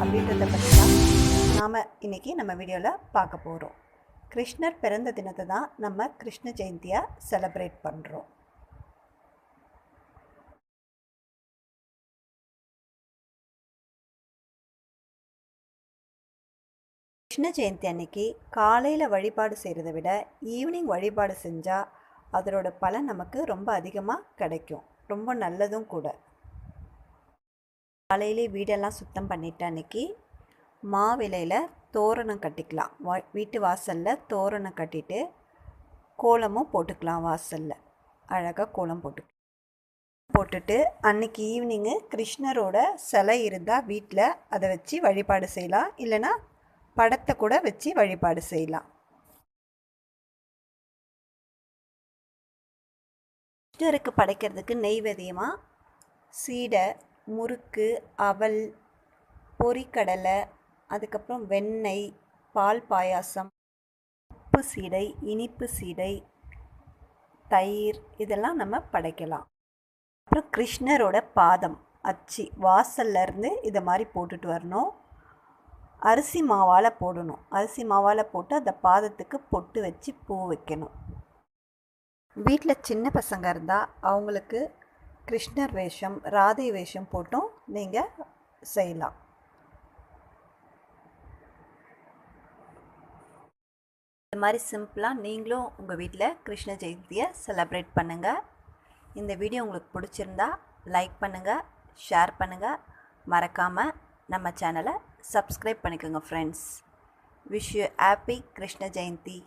அப்படின்றத பற்றி தான் நாம் இன்றைக்கி நம்ம வீடியோவில் பார்க்க போகிறோம். கிருஷ்ணர் பிறந்த தினத்தை தான் நம்ம கிருஷ்ண ஜெயந்தியாக செலிப்ரேட் பண்ணுறோம். கிருஷ்ண ஜெயந்தி அன்னைக்கு காலையில் வழிபாடு செய்கிறத விட ஈவினிங் வழிபாடு செஞ்சால் அதோட பலன் நமக்கு ரொம்ப அதிகமாக கிடைக்கும், ரொம்ப நல்லதும் கூட. காலையிலே வீடெல்லாம் சுத்தம் பண்ணிவிட்டு அன்றைக்கி மாவிலையில் தோரணம் கட்டிக்கலாம். வீட்டு வாசலில் தோரணம் கட்டிட்டு கோலமும் போட்டுக்கலாம். வாசலில் அழகாக கோலம் போட்டுட்டு அன்றைக்கி ஈவினிங்கு கிருஷ்ணரோட சிலை இருந்தால் வீட்டில் அதை வச்சு வழிபாடு செய்யலாம், இல்லைன்னா படத்தை கூட வச்சு வழிபாடு செய்யலாம். கிருஷ்ணருக்கு படைக்கிறதுக்கு நெய்வேத்தியமாக சீடை, முறுக்கு, அவல், பொரிக்கடலை, அதுக்கப்புறம் வெண்ணெய், பால் பாயாசம், உப்பு சீடை, இனிப்பு சீடை, தயிர், இதெல்லாம் நம்ம படைக்கலாம். அப்புறம் கிருஷ்ணரோட பாதம் அச்சு வாசல்லேருந்து இதை மாதிரி போட்டுட்டு வரணும். அரிசி மாவால் போடணும். அரிசி மாவால் போட்டு அந்த பாதத்துக்கு பொட்டு வச்சு பூ வைக்கணும். வீட்டில் சின்ன பசங்க இருந்தால் அவங்களுக்கு கிருஷ்ணர் வேஷம், ராதை வேஷம் போட்டும் நீங்கள் செய்யலாம். இந்த மாதிரி சிம்பிளாக நீங்களும் உங்கள் வீட்டில் கிருஷ்ண ஜெயந்தியை செலிப்ரேட் பண்ணுங்கள். இந்த வீடியோ உங்களுக்கு பிடிச்சிருந்தா லைக் பண்ணுங்கள், ஷேர் பண்ணுங்கள், மறக்காமல் நம்ம சேனலை சப்ஸ்கிரைப் பண்ணிக்கோங்க friends. Wish you happy Krishna Jayanthi.